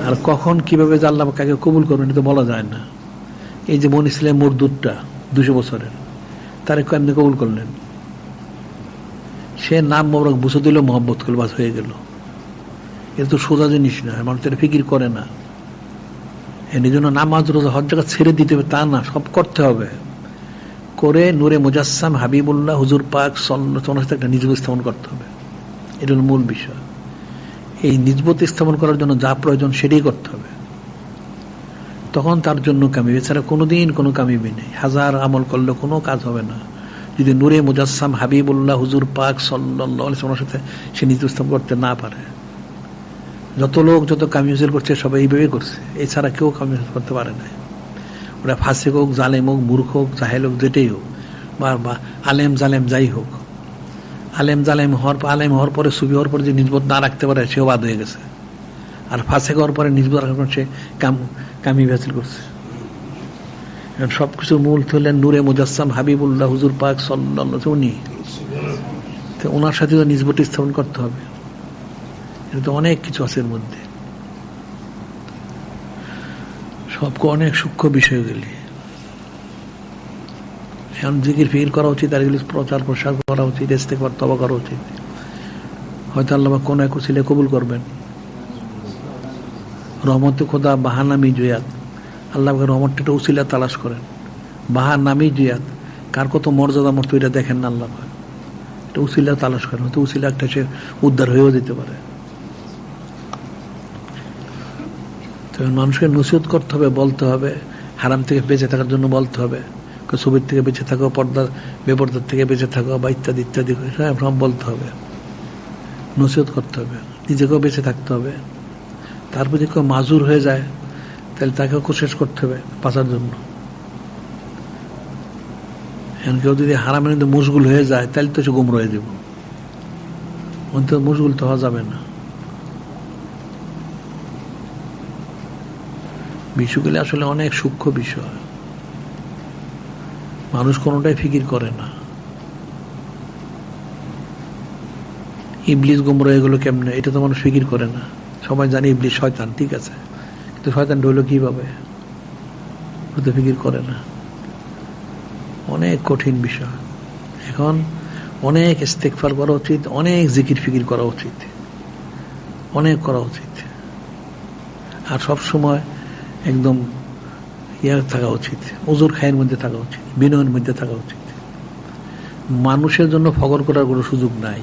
আর কখন কিভাবে যে আল্লাহ কাকে কবুল করবেন এটা তো বলা যায় না। এই যে বনি ইসরাইলের মরদুদটা 200 বছরের, তারে কেমনি কবুল করলেন? সে নাম মোবারক বুঝে দিল, মহব্বত করল, বাস হয়ে গেল। এটা তো সোজা জিনিস না, মানুষ এটা ফিকির করে না। এই জন্য নামাজ রোজা হজ জায়গা ছেড়ে দিতে হবে তা না, সব করতে হবে। করে নূরে মুজাসসাম হাবিবুল্লাহ হুজুর পাক সাল্লাল্লাহু আলাইহি ওয়াসাল্লাম একটা নিজবত স্থাপন করতে হবে। এটা হল মূল বিষয়। এই নিজবত স্থাপন করার জন্য যা প্রয়োজন সেটাই করতে হবে, তখন তার জন্য কামিবে। এছাড়া কোনোদিন কোনো কামিবে নেই। হাজার আমল করলে কোনো কাজ হবে না যদি নূরে মুজাসসাম হাবিবুল্লাহ হুজুর পাক সাল্লাল্লাহু আলাইহি ওয়াসাল্লামের সাথে সে নিজবত স্থাপন করতে না পারে। যত লোক যত কামি হাসিল করছে সবাই এইভাবে করছে, এছাড়া কেউ কামি হাসিল করতে পারে না। ওরা ফাসিক হোক, জালেম হোক, মূর্খ হোক, জাহেল হোক, যেটাই হোক, বা আলেম জালেম যাই হোক। আলেম হওয়ার পরে সুফি হওয়ার পরে যে নিজবত না রাখতে পারে সেও বাদ হয়ে গেছে। আর ফাসিক হওয়ার পরে নিজবত রাখার পর সে কামি হাসিল করছে। সবকিছুর মূল হলেন নূরে মুজাসসাম হাবিবুল্লাহ হুজুর পাক সাল্লাল্লাহু আলাইহি ওয়াসাল্লাম। উনি তো ওনার সাথে তো নিজবত স্থাপন করতে হবে। এটা তো অনেক কিছু আছে এর মধ্যে, সবকে অনেক সূক্ষ্ম বিষয়গুলি। এখন জিকির ফিকির করা উচিত, আর এগুলি প্রচার প্রসার করা উচিত, ইস্তেগফার তওবা করা উচিত। হয়তো আল্লাহ কোন এক উসিলে কবুল করবেন। রহমতে খোদা বাহানামি জুয়াত, আল্লাহ রহমতটা উসিলা তালাশ করেন। বাহানামি জুয়াত, কার কত মর্যাদা মর্তবা এটা দেখেন না, আল্লাহ এটা উসিলা তালাশ করেন। হয়তো উসিলা একটা সে উদ্ধার হয়েও যেতে পারে। মানুষকে নসিহত করতে হবে, বলতে হবে, হারাম থেকে বেঁচে থাকার জন্য বলতে হবে, ছবির থেকে বেঁচে থাকো, বেপরদার থেকে বেঁচে থাকো, বা ইত্যাদি ইত্যাদি সব বলতে হবে, নসিহত করতে হবে, নিজেকেও বেঁচে থাকতে হবে। তারপর যদি কেউ মাজুর হয়ে যায় তাহলে তাকেও কোশিশ করতে হবে বাঁচার জন্য। কেউ যদি হারামের মধ্যে মশগুল হয়ে যায় তাহলে তো সে গুমরা হয়ে যাব, অন্তত মশগুল তো হওয়া যাবে না। বিষয়গুলি আসলে অনেক সূক্ষ্ম বিষয়, মানুষ কোনোটাই ফিকির করে না। ইবলিস গুমরা এগুলো কেমনে, এটা তো মানুষ ফিকির করে না। সবাই জানে ইবলিস শয়তান, ঠিক আছে, কিন্তু শয়তান হইল কিভাবে, ওটা ফিকির করে না। অনেক কঠিন বিষয়। এখন অনেক ইস্তেগফার করা উচিত, অনেক জিকির ফিকির করা উচিত, অনেক করা উচিত। আর সব সময় একদম থাকা উচিত, ওজুর খায়ের মধ্যে থাকা উচিত, বিনয়ের মধ্যে থাকা উচিত। মানুষের জন্য ফখর করার কোনো সুযোগ নাই।